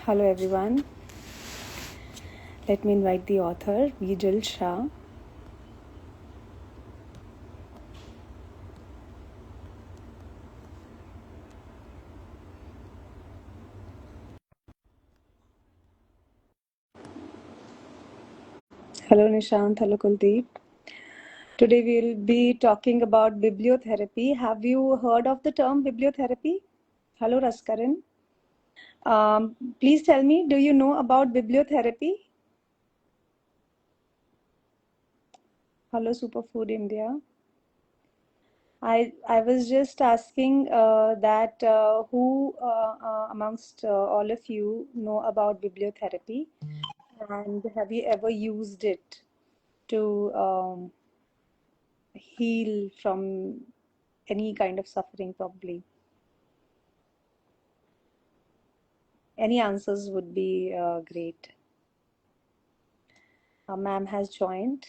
Hello everyone. Let me invite the author, Vijal Shah. Hello Nishant, hello Kuldeep. Today we'll be talking about bibliotherapy. Have you heard of the term bibliotherapy? Hello Raskaran. Please tell me, do you know about bibliotherapy? Hello Superfood India. I was just asking that who amongst all of you know about bibliotherapy, and have you ever used it to heal from any kind of suffering? Probably any answers would be great. Ma'am has joined.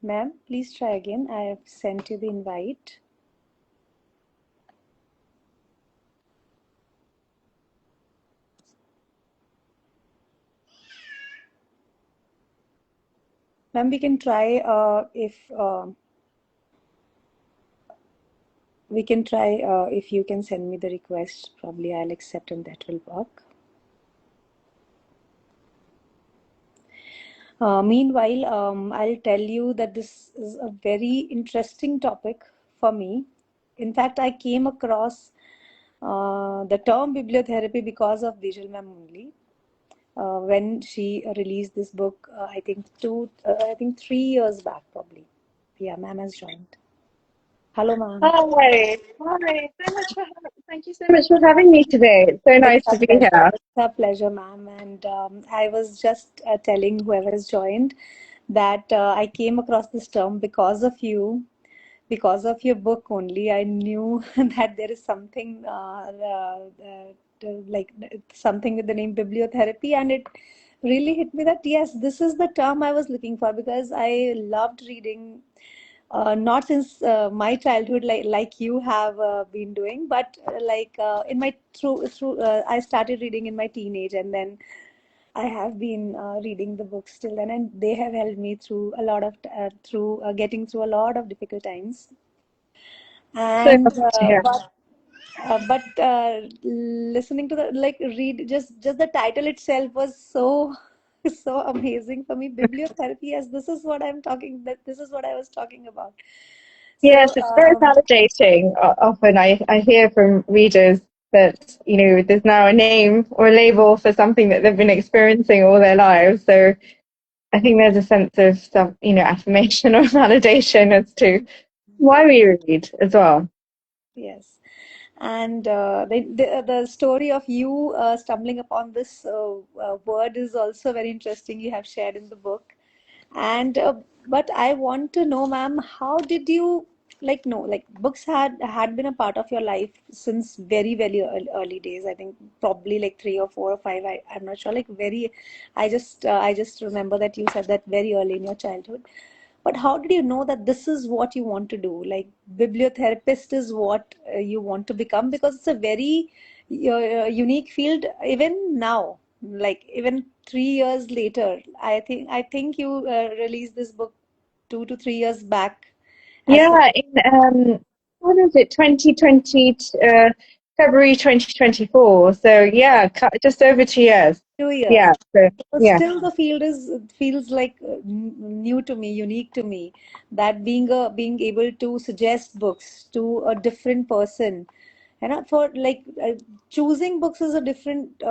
Ma'am, please try again. I have sent you the invite. Ma'am, we can try if you can send me the request. Probably I'll accept and that will work. Meanwhile, I'll tell you that this is a very interesting topic for me. In fact, I came across the term bibliotherapy because of Dijal ma'am only. When she released this book, I think 3 years back, probably. Yeah, ma'am has joined. Hello, ma'am. Hi, hi. Thank you so much for having me today. It's so It's nice a to be pleasure. here. It's a pleasure, ma'am. And I was just telling whoever has joined that I came across this term because of you, because of your book only. I knew that there is something like something with the name bibliotherapy, and it really hit me that yes, this is the term I was looking for because I loved reading. Not since my childhood, like you have been doing, but in my through I started reading in my teenage, and then I have been reading the books till then, and they have helped me through a lot of through getting through a lot of difficult times. So And happy to hear. listening to the like read just the title itself was so so amazing for me. Bibliotherapy, yes, this is what I'm talking. That this is what I was talking about. Yes, So it's very validating. Often I hear from readers that, there's now a name or a label for something that they've been experiencing all their lives. So I think there's a sense of some, affirmation or validation as to why we read as well. yes. And the story of you stumbling upon this word is also very interesting. You have shared in the book. And but I want to know, ma'am, how did you like no like books had been a part of your life since very early days. I think probably like three or four or five. I'm not sure. Like very, I just remember that you said that very early in your childhood. But how did you know that this is what you want to do? Like bibliotherapist is what you want to become because it's a very unique field even now. Like even 3 years later, I think you released this book 2 to 3 years back. As Yeah, in what is it, 2020, February 2024. So yeah, just over 2 years. 2 years. Yeah, so But yeah. still the field is feels like new to me, unique to me. That being able to suggest books to a different person, for like choosing books is a different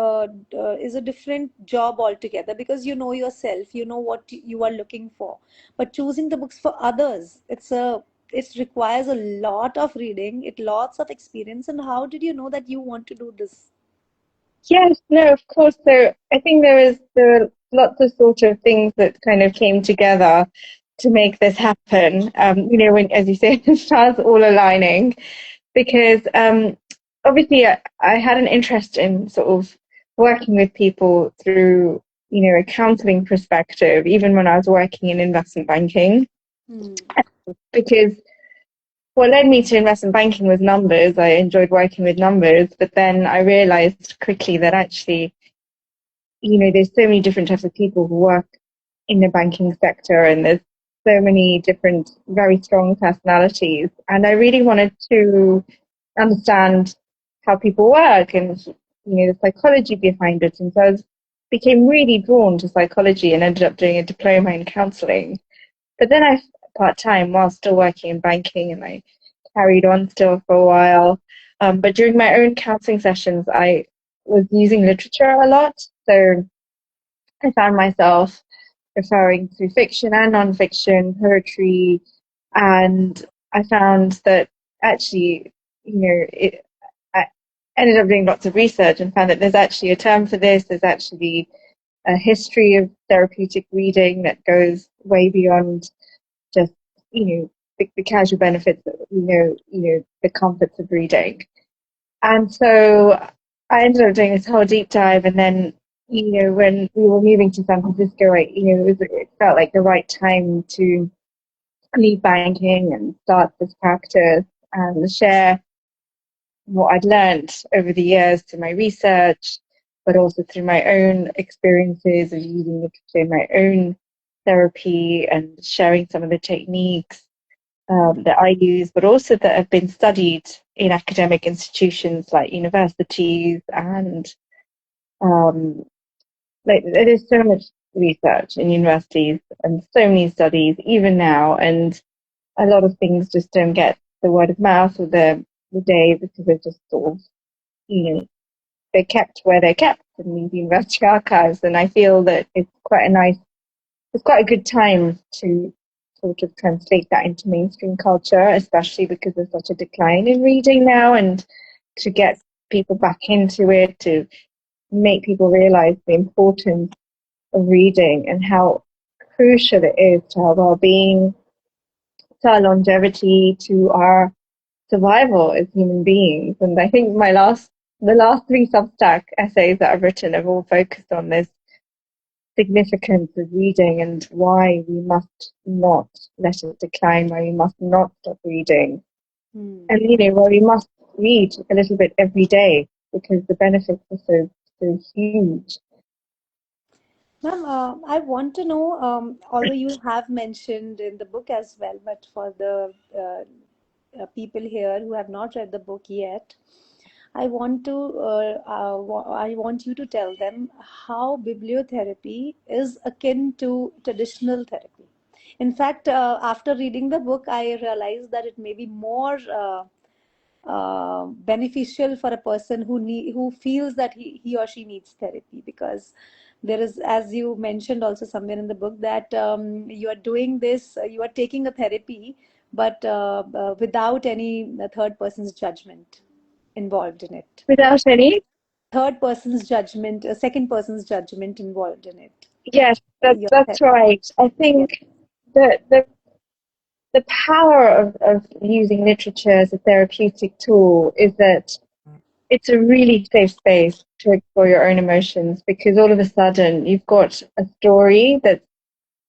job altogether because you know yourself, you know what you are looking for. But choosing the books for others, it requires a lot of reading, it lots of experience. And how did you know that you want to do this? Yes, no, of course. So I think there were lots of sort of things that kind of came together to make this happen. When, as you say, the stars all aligning. because obviously I had an interest in sort of working with people through, a counseling perspective, even when I was working in investment banking, Hmm. because what led me to investment banking was numbers. I enjoyed working with numbers, but then I realized quickly that actually, there's so many different types of people who work in the banking sector, and there's so many different, very strong personalities. And I really wanted to understand how people work and, the psychology behind it. And so became really drawn to psychology and ended up doing a diploma in counseling. But then I part time while still working in banking, and I carried on still for a while. But during my own counseling sessions, I was using literature a lot. So I found myself referring to fiction and nonfiction, poetry, and I found that actually, I ended up doing lots of research and found that there's actually a term for this. There's actually a history of therapeutic reading that goes way beyond just, the casual benefits that the comforts of reading. And so I ended up doing this whole deep dive, and then, when we were moving to San Francisco, it felt like the right time to leave banking and start this practice and share what I'd learned over the years through my research, but also through my own experiences of using literature in my own therapy and sharing some of the techniques that I use, but also that have been studied in academic institutions like universities and like there's so much research in universities and so many studies even now, and a lot of things just don't get the word of mouth or the day because they're just sort of, they're kept where they're kept in these university archives. And I feel that it's quite a good time to sort of translate that into mainstream culture, especially because there's such a decline in reading now, and to get people back into it, to make people realize the importance of reading and how crucial it is to our well-being, to our longevity, to our survival as human beings. And I think the last three Substack essays that I've written have all focused on this significance of reading and why we must not let it decline, why we must not stop reading, Hmm. and why we must read a little bit every day because the benefits are so huge. Ma'am, I want to know, although you have mentioned in the book as well, but for the people here who have not read the book yet, I want you to tell them how bibliotherapy is akin to traditional therapy. In fact, after reading the book, I realized that it may be more beneficial for a person who feels that he or she needs therapy, because there is, as you mentioned also somewhere in the book, that you are doing this, you are taking a therapy, but without any third person's judgment involved in it. Without any, Third person's judgment, a second person's judgment involved in it. yes, Your that's therapy. right. I Yes. think the power of using literature as a therapeutic tool is that it's a really safe space to explore your own emotions, because all of a sudden you've got a story that's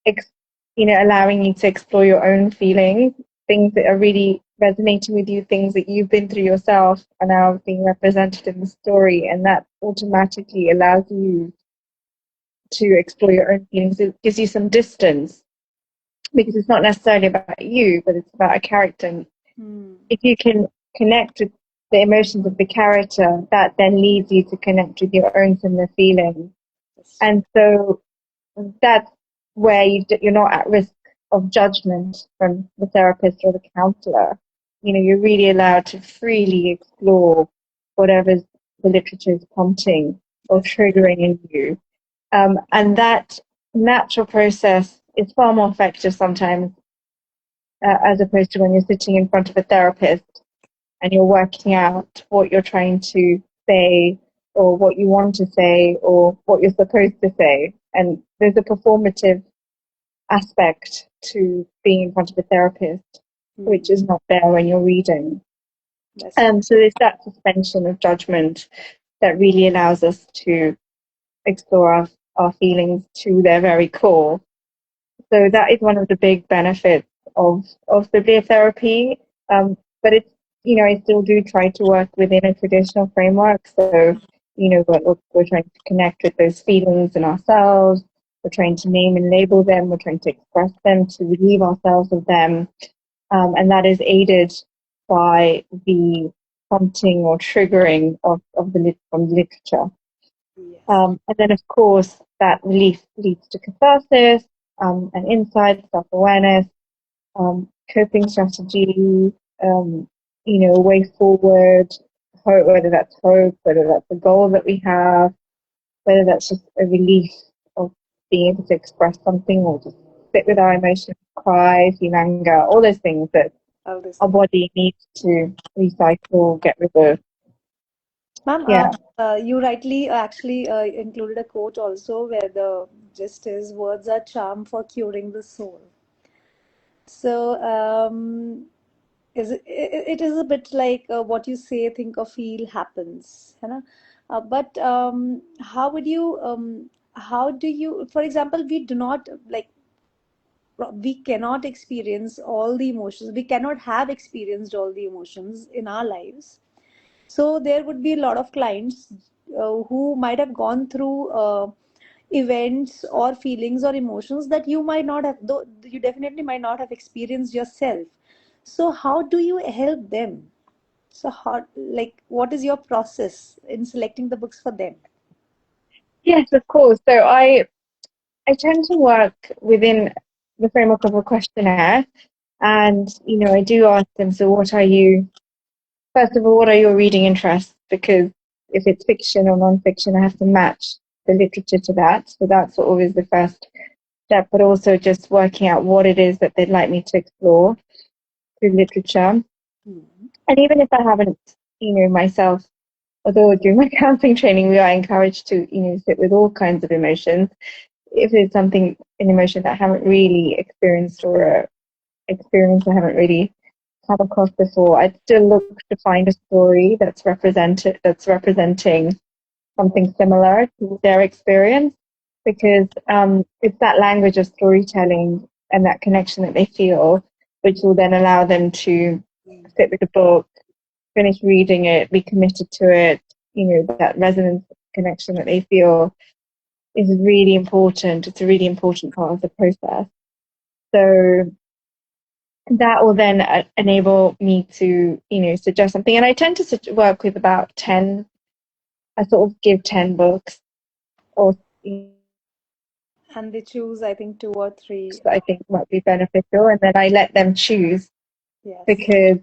ex- allowing you to explore your own feelings, things that are really resonating with you, things that you've been through yourself are now being represented in the story, and that automatically allows you to explore your own feelings. It gives you some distance because it's not necessarily about you, but it's about a character. And Hmm. if you can connect with the emotions of the character, that then leads you to connect with your own similar feelings. Yes. And so that's where you're not at risk of judgment from the therapist or the counselor. You're really allowed to freely explore whatever the literature is prompting or That's triggering in you. And that natural process is far more effective sometimes, as opposed to when you're sitting in front of a therapist and you're working out what you're trying to say or what you want to say or what you're supposed to say. And there's a performative aspect to being in front of a therapist, hmm. which is not there when you're reading. That's true. So there's that suspension of judgment that really allows us to explore our feelings to their very core. So that is one of the big benefits of bibliotherapy. But it's, I still do try to work within a traditional framework. So, we're trying to connect with those feelings in ourselves. We're trying to name and label them. We're trying to express them, to relieve ourselves of them. And that is aided by the prompting or triggering from literature. Yes. And then, of course, that relief leads to catharsis, and insight, self-awareness, coping strategy, a way forward, whether that's hope, whether that's a goal that we have, whether that's just a relief of being able to express something or just sit with our emotions, cry, feel anger, all those things that All these our things. body needs to recycle, get rid of. Ma'am, Yeah. you rightly actually included a quote also where the gist is words are charm for curing the soul. So it is a bit like what you say, think or feel happens, you know. But how do you, for example, we do not like we cannot experience all the emotions. We cannot have experienced all the emotions in our lives. So there would be a lot of clients who might have gone through events or feelings or emotions that you might not have, though you definitely might not have experienced yourself. So how do you help them? So how, like, what is your process in selecting the books for them? Yes, of course. So I tend to work within the framework of a questionnaire, and I do ask them, so what are you, first of all, what are your reading interests? Because if it's fiction or non-fiction, I have to match the literature to that. So that's always the first step, but also just working out what it is that they'd like me to explore through literature. Hmm. And even if I haven't, myself, although during my counseling training, we are encouraged to, sit with all kinds of emotions. If it's an emotion that I haven't really experienced or a experience I haven't really come across before, I'd still look to find a story that's representing something similar to their experience, because it's that language of storytelling and that connection that they feel, which will then allow them to sit with the book, finish reading it, be committed to it. That resonance connection that they feel is really important. It's a really important part of the process. So that will then enable me to, suggest something. And I tend to work with about 10, I sort of give 10 books or And they choose, I think, two or books three. that I think might be beneficial. And then I let them choose, Yes. because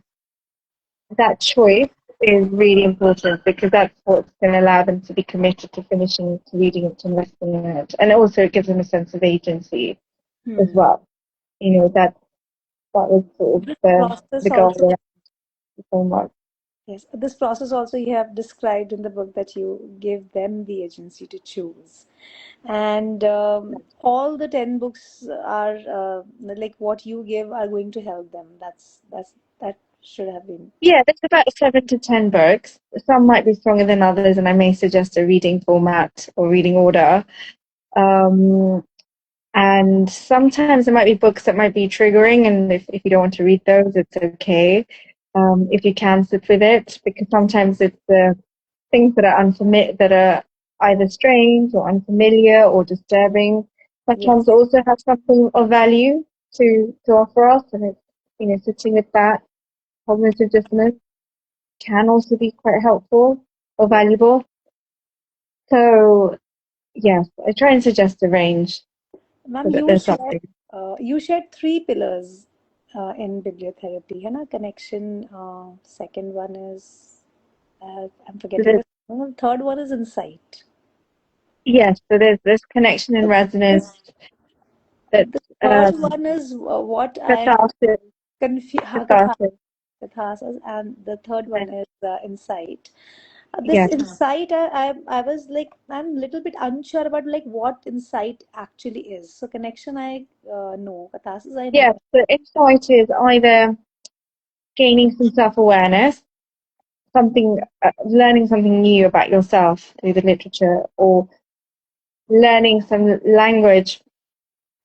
that choice is really important, because that's what's going to allow them to be committed to finishing, to reading it, to investing in it. And also it gives them a sense of agency as Hmm. well. That was sort of This the process goal also, around the framework. yes, this process also you have described in the book that you give them the agency to choose. And all the 10 books are like what you give are going to help them. That should have been. Yeah, there's about 7 to 10 books. Some might be stronger than others, and I may suggest a reading format or reading order. Um, and sometimes there might be books that might be triggering, and if you don't want to read those, it's okay. If you can sit with it, because sometimes it's the things that are that are either strange or unfamiliar or disturbing. Sometimes Yes. also have something of value to offer us, and it's sitting with that cognitive dissonance can also be quite helpful or Yes. valuable. So yes, I try and suggest a range Ma'am, so that there's something. you shared three pillars in bibliotherapy, है ना? Connection. Second one is I'm So forgetting the third one is insight. yes, so there's connection and resonance. This That's the third um, one is what I'm catharsis, confused. catharsis. Catharsis, and the third one is insight. This Yes, insight, I was like, I'm a little bit unsure about like what insight actually is. So connection, I know. Catharsis, I know. yes. The insight is either gaining some self-awareness, something, learning something new about yourself through the literature, or learning some language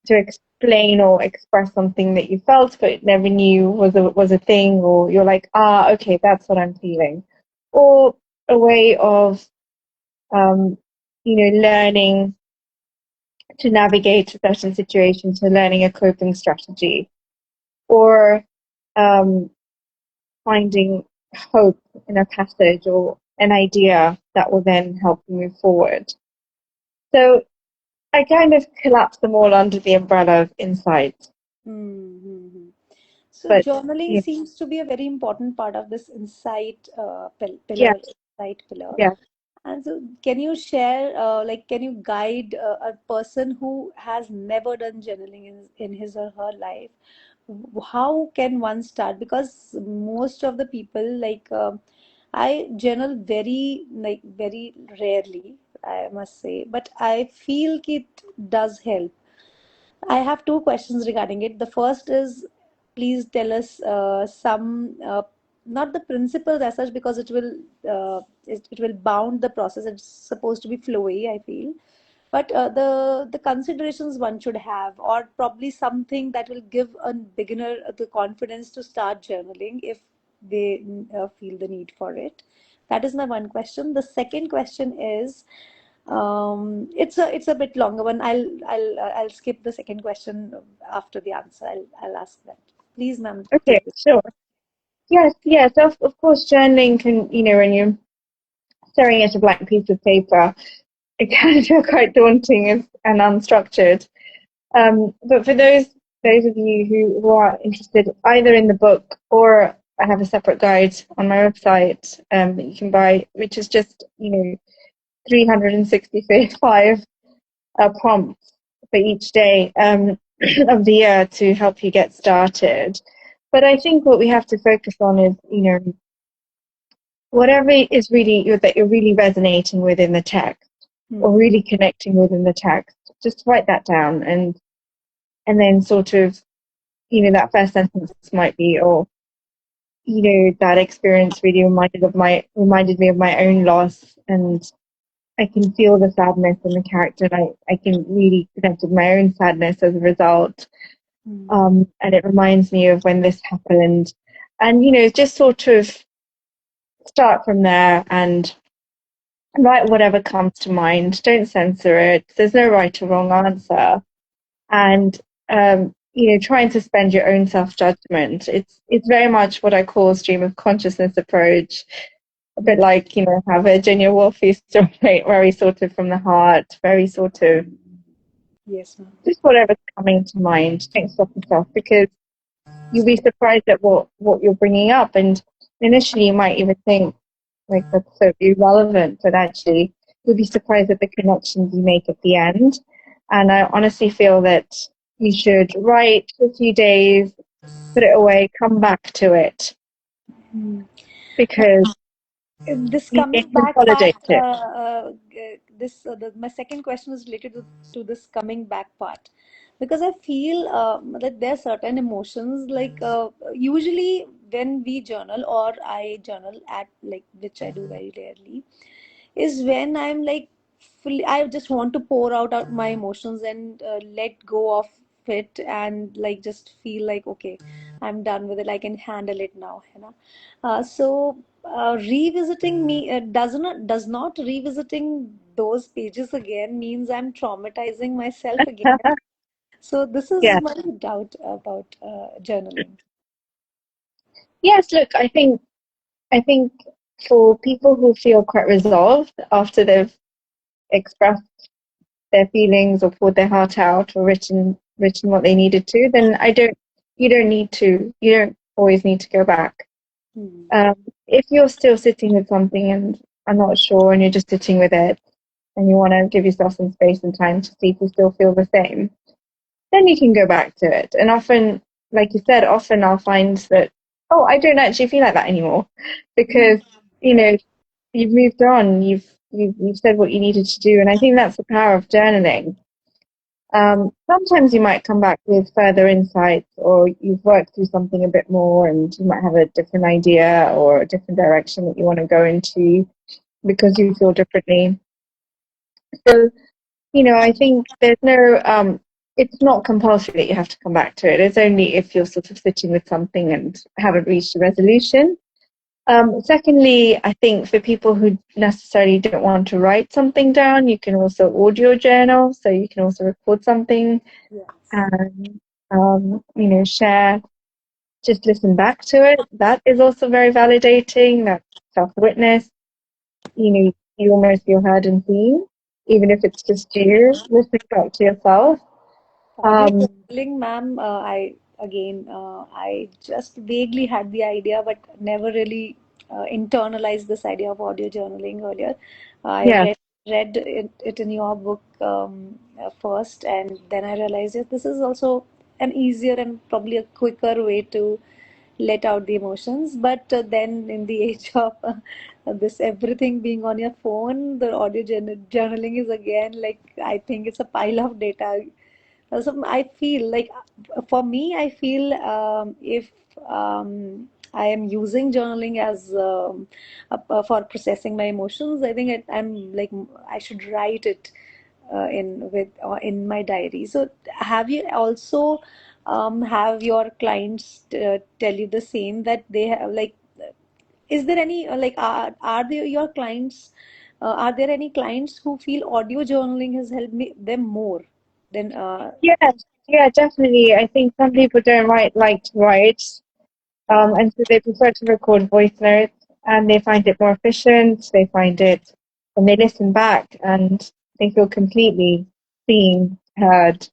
to explain or express something that you felt but never knew was a thing, or you're like, ah, okay, that's what I'm feeling, or a way of um, learning to navigate certain situations, so learning a coping strategy, or um, finding hope in a passage or an idea that will then help you move forward. So I kind of collapse them all under the umbrella of insight. Mm-hmm. So But journaling yeah, seems to be a very important part of this insight yeah, insight pillar. yeah. And so, can you share, can you guide a person who has never done journaling in his or her life? How can one start? Because most of the people, I journal very rarely, I must say, but I feel it does help. I have two questions regarding it. The first is, please tell us not the principles as such, because it will bound the process. It's supposed to be flowy, I feel, but the considerations one should have, or probably something that will give a beginner the confidence to start journaling if they feel the need for it. That is my one question. The second question is, it's a bit longer one. I'll skip the second question after the answer. I'll ask that. Please, ma'am, Okay, take it. sure. Yes, yes. Of course, journaling can, when you're staring at a blank piece of paper, it can feel quite daunting and unstructured. But for those of you who are interested either in the book, or I have a separate guide on my website that you can buy, which is just 365 prompts for each day of the year to help you get started. But I think what we have to focus on is, whatever is really that you're really resonating with in the text, or Hmm. really connecting with in the text. Just write that down, and then sort of, that first sentence might be, or that experience really reminded me of my own loss, and I can feel the sadness in the character, and I can really connect with my own sadness as a result. Hmm. And it reminds me of when this happened, and just sort of start from there and write whatever comes to mind. Don't censor it. There's no right or wrong answer. And try and suspend your own self-judgment. It's very much what I call a stream of consciousness approach. A bit Hmm. like, how Virginia Woolf used to write, very sort of from the heart, very sort of Yes, ma'am. just whatever's coming to mind. Don't stop yourself, because you'll be surprised at what you're bringing up. And initially, you might even think, like, that's so irrelevant, but actually, you'll be surprised at the connections you make at the end. And I honestly feel that you should write for a few days, put it away, come back to it, Hmm. because This it coming back part, consolidates it. my second question is related to this coming back part, because I feel that there are certain emotions, usually when we journal, or I journal at, like, which I do very rarely, is when I'm like fully, I just want to pour out my emotions and let go of it, and like just feel like, okay, I'm done with it, I can handle it now, you know. Revisiting me does not revisiting those pages again means I'm traumatizing myself again. So this is Yeah. my doubt about journaling. Yes, look, I think for people who feel quite resolved after they've expressed their feelings, or poured their heart out, or written what they needed to, then I don't you don't need to you don't always need to go back. Hmm. Um, if you're still sitting with something and are not sure, and you're just sitting with it, and you want to give yourself some space and time to see if you still feel the same, then you can go back to it. And often, like you said, often I'll find that, oh, I don't actually feel like that anymore, because you know you've moved on, you've said what you needed to do. And I think that's the power of journaling. Sometimes you might come back with further insights, or you've worked through something a bit more and you might have a different idea or a different direction that you want to go into because you feel differently. So, I think there's no, it's not compulsory that you have to come back to it. It's only if you're sort of sitting with something and haven't reached a resolution. Secondly, I think for people who necessarily don't want to write something down, you can also audio journal. So you can also record something Yes. and, share, just listen back to it. That is also very validating. That's self-witness. You almost feel heard and seen, even if it's just you listening back to yourself. Audio Um, journaling, ma'am, I just vaguely had the idea, but never really internalized this idea of audio journaling earlier. I yeah, read it in your book first, and then I realized that this is also an easier and probably a quicker way to let out the emotions. But then, in the age of this everything being on your phone, the audio journaling is again like I think it's a pile of data. So I feel like for me, I feel if I am using journaling as for processing my emotions, I think I'm like I should write it in my diary. So have you also have your clients tell you the same, that they have like, is there any are there your clients are there any clients who feel audio journaling has helped them more than yeah, yeah, definitely. I think some people don't like to write, and so they prefer to record voice notes, and they find it more efficient. They find it when they listen back, and they feel completely seen, heard.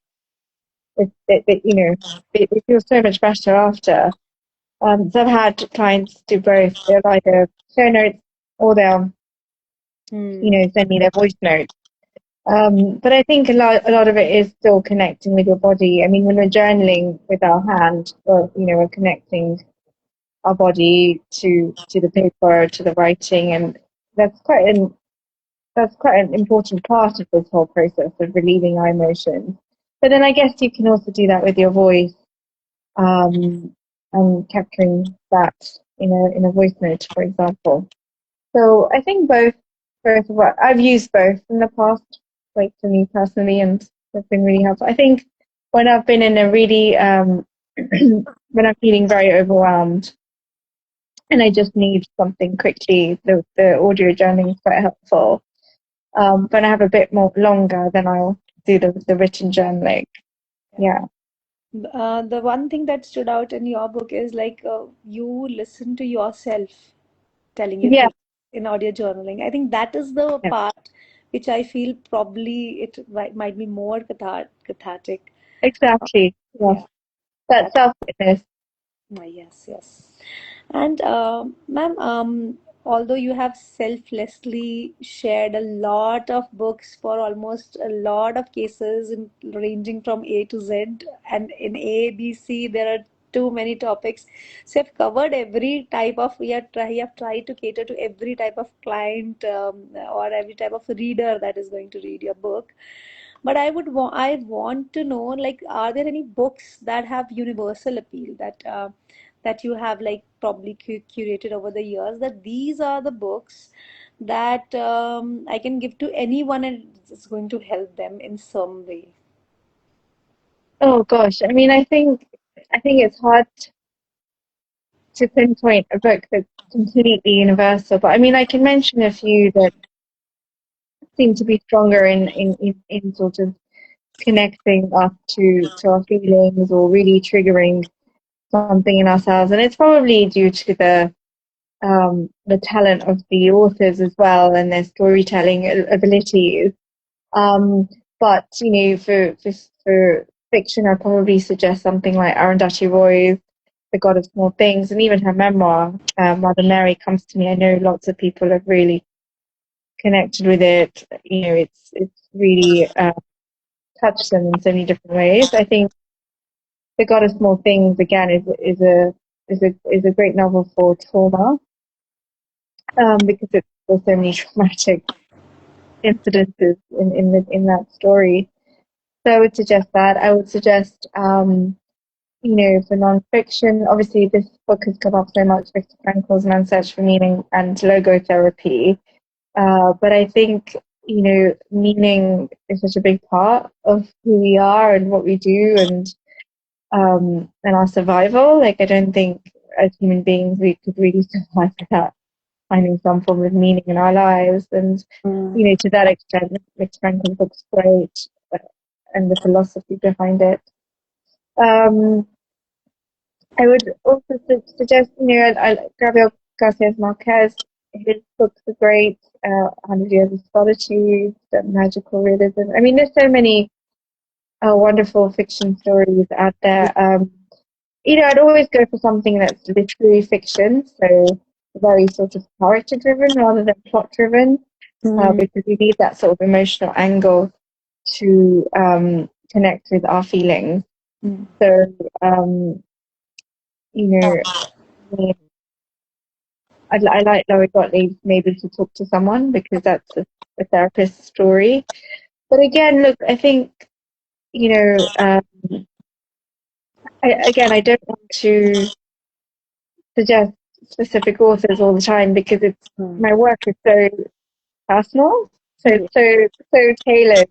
They feel so much better after. So I've had clients do both. They'll either show notes or they'll, hmm, send me their voice notes. But I think a lot of it is still connecting with your body. I mean, when we're journaling with our hand, or we're connecting our body to the paper, to the writing, and that's quite an that's quite an important part of this whole process of relieving our emotions. But then I guess you can also do that with your voice, um, and capturing that in a voice note, for example. So I think both of what I've used both in the past, like for me personally, and they've been really helpful. I think when I've been in a really when I'm feeling very overwhelmed and I just need something quickly, the audio journaling is quite helpful. When I have a bit more longer, then I'll do the written journaling. yeah. Yeah. The one thing that stood out in your book is like you listen to yourself telling you Yeah. things in audio journaling. I think that is the Yeah. part which I feel probably it might be more cathartic. Exactly. Yes. Yeah, That that self-witness. yes, yes. And ma'am, although you have selflessly shared a lot of books for almost a lot of cases, ranging from A to Z, and in A, B, C, there are too many topics. So you've covered every type of, you have tried to cater to every type of client or every type of reader that is going to read your book. But I want to know, like, are there any books that have universal appeal that you have like probably curated over the years, that these are the books that I can give to anyone and it's going to help them in some way? Oh gosh. I mean, I think it's hard to pinpoint a book that's completely universal, but I mean, I can mention a few that seem to be stronger in sort of connecting us to our feelings or really triggering something in ourselves. And it's probably due to the talent of the authors as well and their storytelling abilities. Um, but for fiction, I'd probably suggest something like Arundhati Roy's The God of Small Things, and even her memoir, Mother Mary, comes to me. I know lots of people have really connected with it. It's really touched them in so many different ways. I think The God of Small Things again is a great novel for trauma, because there's so many traumatic incidences in that story. So I would suggest that. I would suggest, for nonfiction, obviously this book has come up so much, Viktor Frankl's Man's Search for Meaning and Logotherapy. But I think, meaning is such a big part of who we are and what we do and our survival. Like, I don't think as human beings we could really survive without finding some form of meaning in our lives. And, Mm. to that extent, Viktor Frankl's book's great, and the philosophy behind it. Um, I would also suggest, Gabriel Garcia Marquez. His books are great. 100 Years of Solitude, Magical Realism. I mean, there's so many wonderful fiction stories out there. I'd always go for something that's literary fiction, so very sort of character driven rather than plot driven, Mm. because you need that sort of emotional angle to connect with our feelings. Mm. So, you know, I mean, I like Laurie Gottlieb maybe to talk to someone because that's a therapist's story. But again, look, I think, I don't want to suggest specific authors all the time because Mm. my work is so personal, so Yeah. so tailored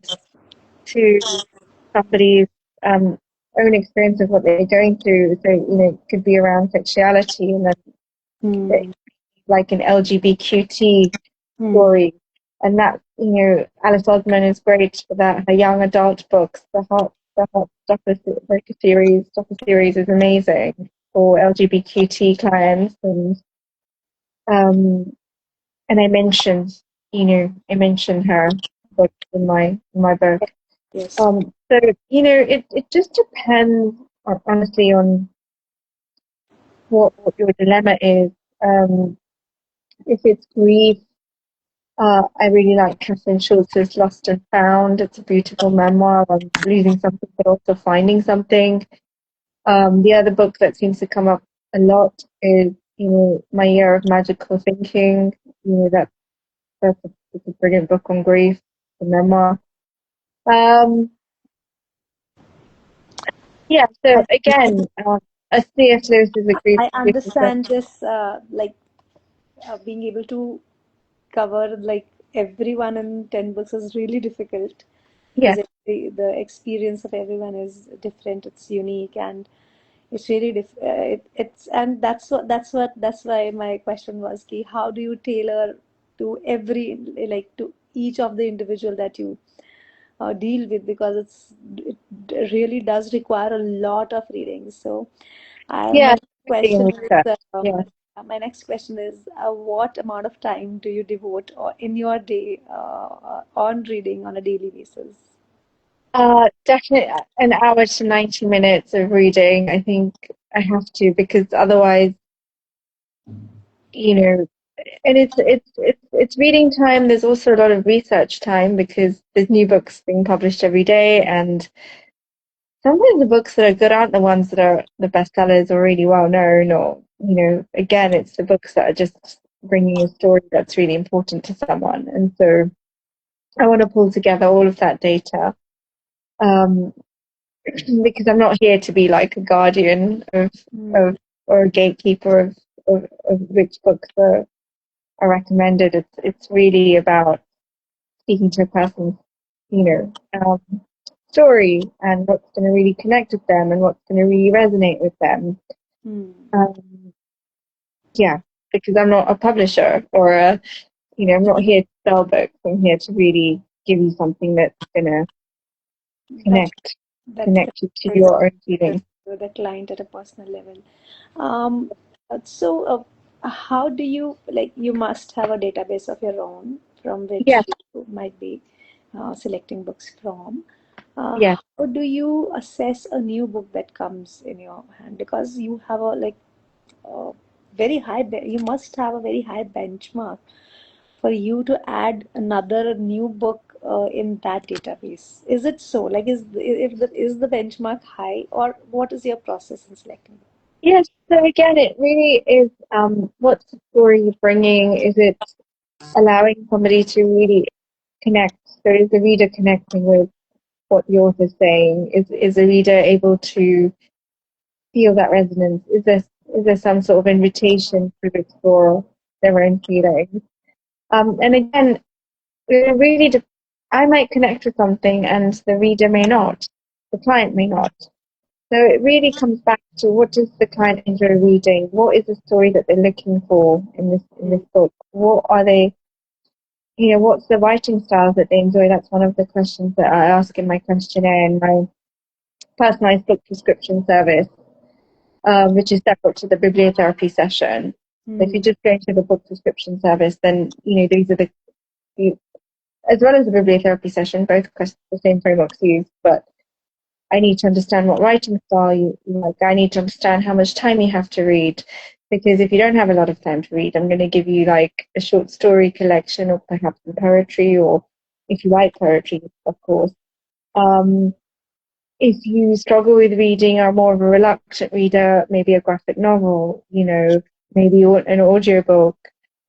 to somebody's um, own experience of what they're going through. So, it could be around sexuality and then Mm. like an LGBTQT Mm. story. And that, Alice Osman is great for that. Her young adult books, the Hot docu-series is amazing for LGBTQT clients. Um, and I mentioned her book in my book. Yes. So, it just depends honestly on what your dilemma is. Um, if it's grief, I really like Catherine Schultz's Lost and Found. It's a beautiful memoir on losing something but also finding something. The other book that seems to come up a lot is, My Year of Magical Thinking. That's a brilliant book on grief, the memoir. Um, yeah, so I, again, a C.S. Lewis is a grief, I grief understand this, being able to cover like everyone in 10 books is really difficult yeah, because the experience of everyone is different, it's unique, and it's really it's and that's why my question was ki, how do you tailor to every, like to each of the individual that you deal with, because it really does require a lot of reading. So yeah, my reading and question research. is, Yeah. my next question is, what amount of time do you devote or in your day on reading on a daily basis? Definitely an hour to 90 minutes of reading. I think I have to because otherwise, you know, and it's reading time. There's also a lot of research time because there's new books being published every day, and sometimes the books that are good aren't the ones that are the bestsellers or really well known, or again, it's the books that are just bringing a story that's really important to someone. And so I want to pull together all of that data. Um, because I'm not here to be like a guardian of Mm. or a gatekeeper of which books are recommended. It's really about speaking to a person's, story and what's going to really connect with them and what's going to really resonate with them. Mm. Um, yeah, because I'm not a publisher or I'm not here to sell books. I'm here to really give you something that's going to That connect that connect you to connects your own feelings. with the client at a personal level. Um, how do you, like, you must have a database of your own from Yeah, which you might be selecting books from. yeah. How do you assess a new book that comes in your hand? Because you have a uh, you must have a very high benchmark for you to add another new book in that database. Is it so? Like, is the benchmark high, or what is your process in selecting? Yes, so again, it really is what's the story bringing? Is it allowing somebody to really connect? So is the reader connecting with what the author's saying? Is the reader able to feel that resonance? Is there some sort of invitation to explore their own feelings? And again, it really, I might connect with something, and the reader may not, the client may not. So it really comes back to, what does the client enjoy reading? What is the story that they're looking for in this Mm, book? What are they, what's the writing style that they enjoy? That's one of the questions that I ask in my questionnaire in my personalized book prescription service, which is separate to the bibliotherapy session. So if you're mm, just going to the book prescription service, then these are the as well as the bibliotherapy session, both the same frameworks used, but I need to understand what writing style you like. I need to understand how much time you have to read. Because if you don't have a lot of time to read, I'm going to give you like a short story collection or perhaps some poetry, or if you like poetry, of course. Um, if you struggle with reading, are more of a reluctant reader, maybe a graphic novel, maybe an audiobook.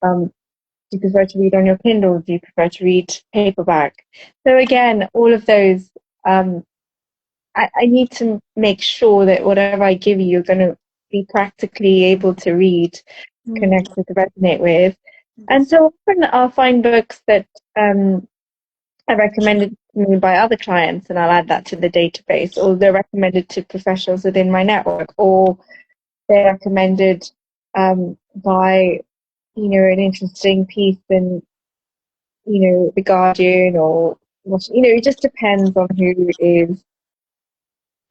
Um, do you prefer to read on your Kindle? Do you prefer to read paperback? So again, all of those, I need to make sure that whatever I give you, you're going to be practically able to read, mm. connect with, resonate with. And Yes. so often I'll find books that are recommended to me by other clients, and I'll add that to the database, or they're recommended to professionals within my network, or they're recommended by, an interesting piece in, The Guardian, or what, it just depends on who is,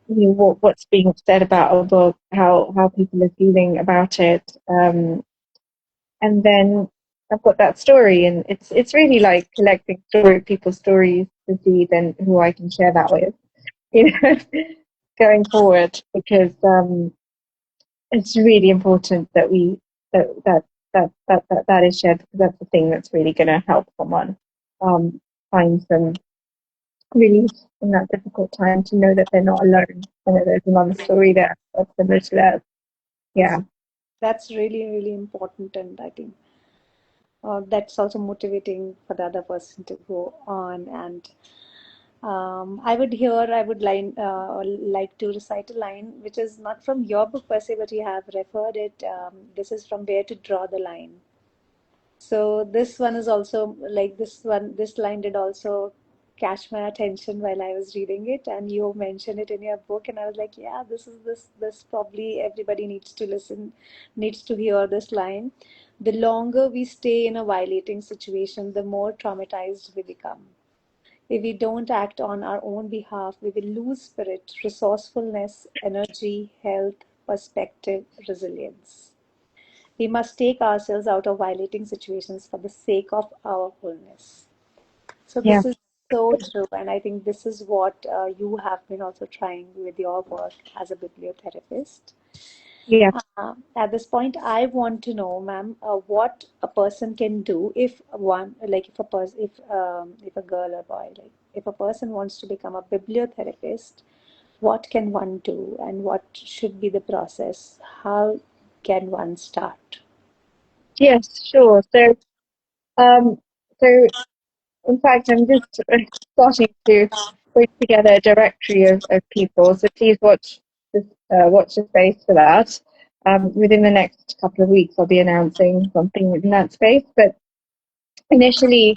what's being said about a book, how people are feeling about it, and then I've got that story, and it's really like collecting people's stories to see then who I can share that with, you know, going forward, because it's really important that we that is shared, because that's the thing that's really going to help someone find some relief in that difficult time, to know that they're not alone and that there's another story there that's similar to theirs. Yeah. That's really, really important, and I think that's also motivating for the other person to go on. And I would like to recite a line which is not from your book per se, but you have referred it. This is from Where to Draw the Line. So this one is also like this line did also catch my attention while I was reading it, and you mentioned it in your book, and I was like, yeah, this probably everybody needs to listen, needs to hear this line. The longer we stay in a violating situation, the more traumatized we become. If we don't act on our own behalf, we will lose spirit, resourcefulness, energy, health, perspective, resilience. We must take ourselves out of violating situations for the sake of our wholeness. So Yeah. this is so true, and I think this is what you have been also trying with your work as a bibliotherapist. Yeah. At this point, I want to know, ma'am, what a person can do if one, like if a person, if a girl or boy, like if a person wants to become a bibliotherapist, what can one do, and what should be the process? How can one start? Yes, sure. Um, so in fact, I'm just starting to put together a directory of people. So please watch the space for that. Within the next couple of weeks, I'll be announcing something in that space. But initially,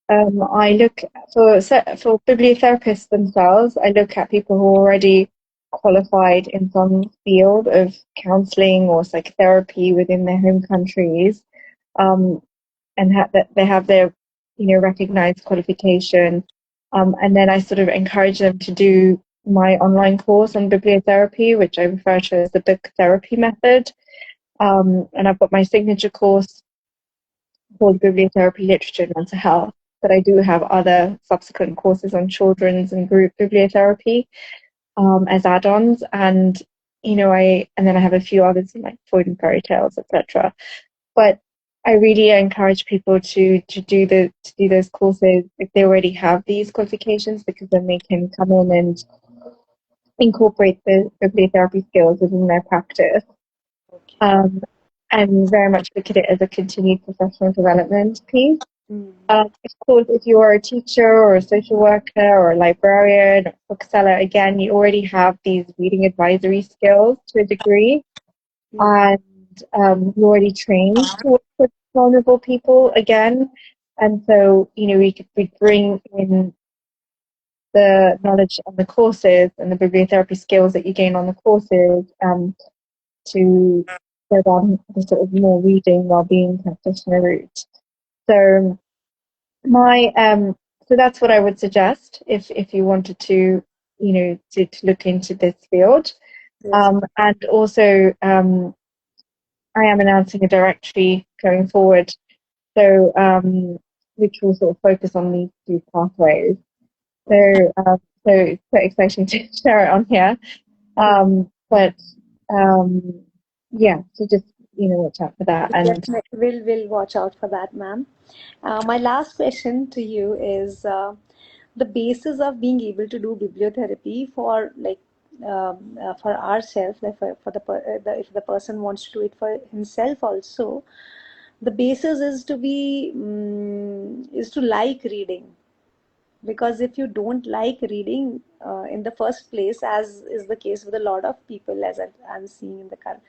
I look for bibliotherapists themselves. I look at people who are already qualified in some field of counselling or psychotherapy within their home countries, um, and that they have their recognized qualification. And then I sort of encourage them to do my online course on bibliotherapy, which I refer to as the book therapy method. And I've got my signature course called Bibliotherapy, Literature and Mental Health. But I do have other subsequent courses on children's and group bibliotherapy, as add-ons, and and then I have a few others like Freud and fairy tales, etc. But I really encourage people to do those courses if they already have these qualifications, because then they can come in and incorporate the bibliotherapy skills within their practice. Okay. Um, and very much look at it as a continued professional development piece. Mm. Of course, if you are a teacher or a social worker or a librarian or bookseller, again, you already have these reading advisory skills to a degree, Yeah. and you're already trained to work with vulnerable people again. And so, we bring in the knowledge on the courses and the bibliotherapy skills that you gain on the courses to go down the sort of more reading well-being practitioner route. So my so that's what I would suggest if you wanted to to look into this field. Yes. And also I am announcing a directory going forward, so which will sort of focus on these two pathways. So so it's quite exciting to share it on here. Okay. But um, yeah, so just watch out for that. And Definitely, we'll watch out for that, ma'am. My last question to you is the basis of being able to do bibliotherapy for like for ourselves, like for if the person wants to do it for himself also, the basis is to be is to like reading. Because if you don't like reading in the first place, as is the case with a lot of people, as I'm seeing in the current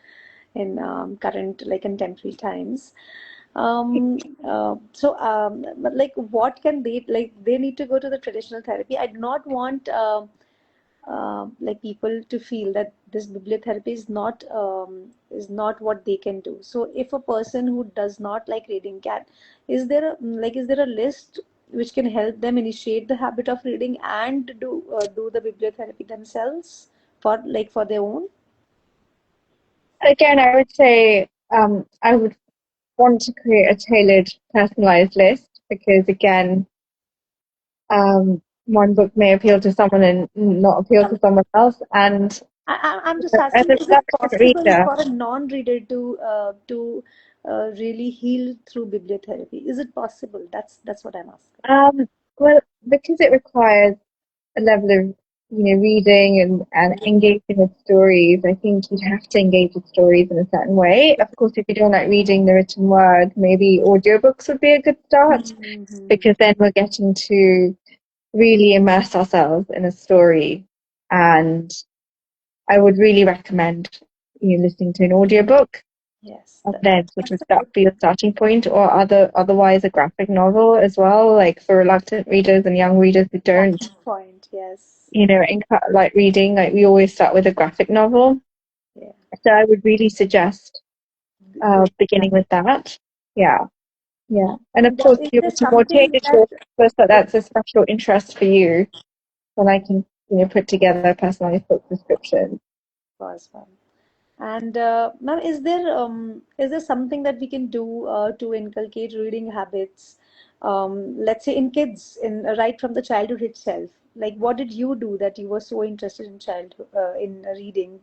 current like contemporary times, but like what can they, like they need to go to the traditional therapy. I do not want like people to feel that this bibliotherapy is not what they can do. So if a person who does not like reading can, is there a list which can help them initiate the habit of reading and do the bibliotherapy themselves for their own? again, I would say I would want to create a tailored, personalized list because, again, one book may appeal to someone and not appeal to someone else. And I'm just as asking, a is it production possible reader, for a non-reader to really heal through bibliotherapy? Is it possible? That's what I'm asking. um, well, because it requires a level of reading and engaging with stories, I think you'd have to engage with stories in a certain way. Of course, if you don't like reading the written word, maybe audiobooks would be a good start Mm-hmm. because then we're getting to really immerse ourselves in a story. And I would really recommend listening to an audiobook Yes, and then sort of that's a that good be your starting point, or otherwise a graphic novel as well, like for reluctant readers and young readers who don't starting point. Yes. like reading, like we always start with a graphic novel. Yeah. So I would really suggest Good. beginning with that. Yeah, yeah. And of And course, is if you there want to more something tailor that course that's a special interest for you, then I can put together a personalized book description. was one? And ma'am, is there something that we can do to inculcate reading habits? Let's say in kids, in right from the childhood itself. Like, what did you do that you were so interested in childhood in reading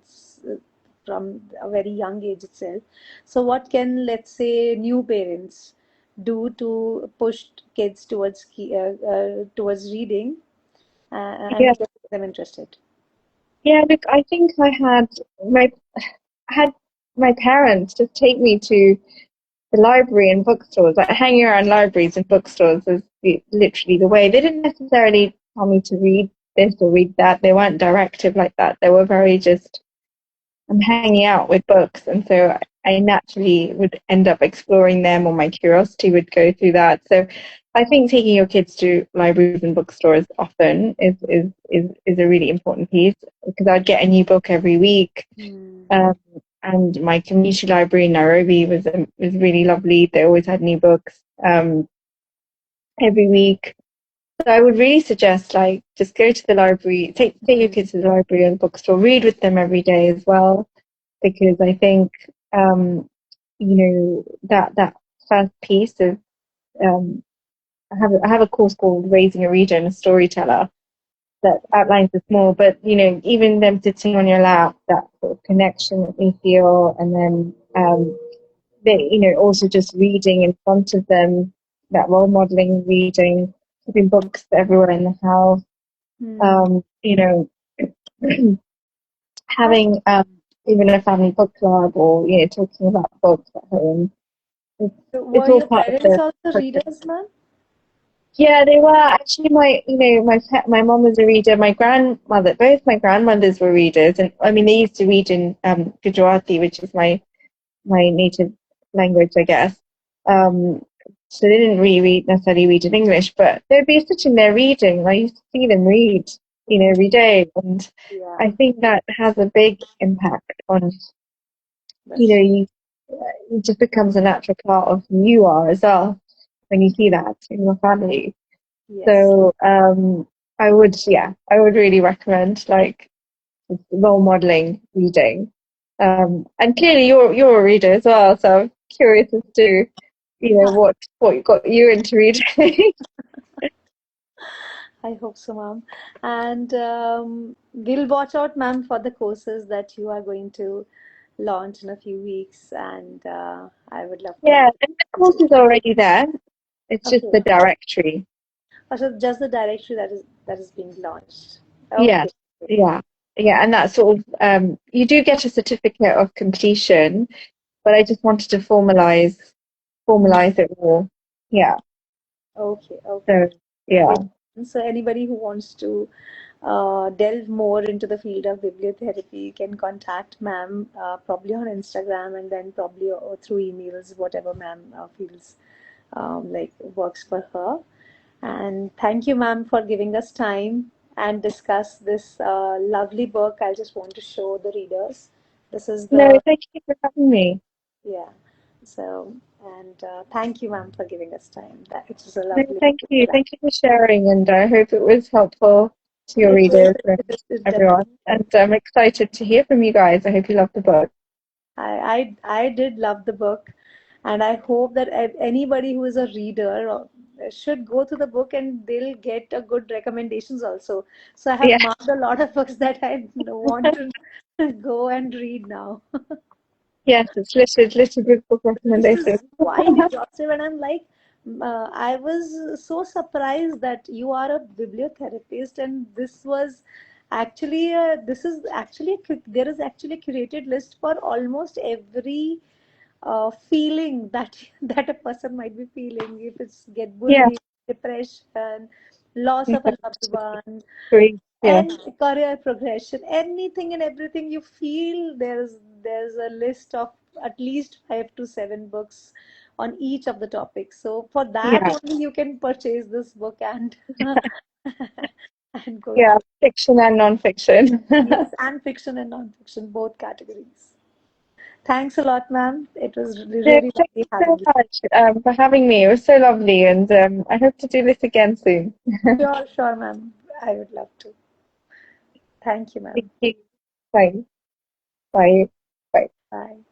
from a very young age itself? So, what can, let's say, new parents do to push kids towards reading Yeah, and get them interested? yeah. Look, I think I had my parents just take me to the library and bookstores. Like hanging around libraries and bookstores is literally the way. They didn't necessarily tell me to read this or read that. They weren't directive like that. They were very just I'm hanging out with books, and so I naturally would end up exploring them, or my curiosity would go through that. So I think taking your kids to libraries and bookstores often is a really important piece because I'd get a new book every week. Hmm. Um, and my community library in Nairobi was really lovely. They always had new books every week. So I would really suggest like just go to the library, take your kids to the library or the bookstore, read with them every day as well, because I think that first piece of um, I have a course called Raising a Reader and a Storyteller that outlines this more. But even them sitting on your lap, that sort of connection that we feel, and then they also just reading in front of them, that role modeling reading, keeping books everywhere in the house. Hmm. You know, How, having even a family book club or talking about books at home. It's were all your part of parents the also process. readers, ma'am? Yeah, they were actually my mom was a reader. My grandmother, both my grandmothers were readers, and I mean they used to read in Gujarati, which is my native language, I guess. Um, so they didn't really necessarily read in English, but they'd be sitting there reading. I used to see them read, every day, and Yeah, I think that has a big impact on, you that's know, true. you it just becomes a natural part of who you are as well when you see that in your family. Yes. So I would really recommend like role modeling reading. And clearly you're a reader as well, so I'm curious as to, what got you into reading. I hope so, ma'am. And we'll watch out, ma'am, for the courses that you are going to launch in a few weeks. And I would love to Yeah, and the course participate. is already there. It's just Okay. the directory. So just the directory that is being launched. Okay. Yes, yeah, yeah, and that sort of you do get a certificate of completion, but I just wanted to Mhm. formalize it all. Yeah, Okay. Okay. so yeah. Great. So anybody who wants to delve more into the field of bibliotherapy can contact ma'am probably on Instagram and then probably or through emails, whatever ma'am feels like works for her. And thank you, ma'am, for giving us time and discuss this lovely book. I just want to show the readers. This is No, the, thank you for having me. yeah. So, and thank you, ma'am, for giving us time. That it was a No, lovely thank you. interaction. Thank you for sharing, and I hope it was helpful to your It is, readers and it everyone. definitely was. And I'm excited to hear from you guys. I hope you love the book. I did love the book, and I hope that anybody who is a reader should go to the book and they'll get a good recommendations also. So I have Yeah, marked a lot of books that I want to go and read now. yes, it's listed with book This recommendations. is quite exhaustive, and I'm like, I was so surprised that you are a bibliotherapist, and this was actually this is actually there is actually a curated list for almost every feeling that that a person might be feeling. If it's get Yeah, bullied, depression, loss of a loved one, agree. Yeah, and career progression, anything and everything you feel, there's a list of at least 5 to 7 books on each of the topics. So for that yeah, only you can purchase this book and and go yeah. through. Fiction and non-fiction. Yes, and fiction and non-fiction, both categories. Thanks a lot, ma'am. It was No, really thank lovely you so having you. much for having me. It was so lovely, and I hope to do this again soon. Sure, sure, ma'am. I would love to. Thank you, Thank ma'am. you. Bye. Bye. Bye. Bye.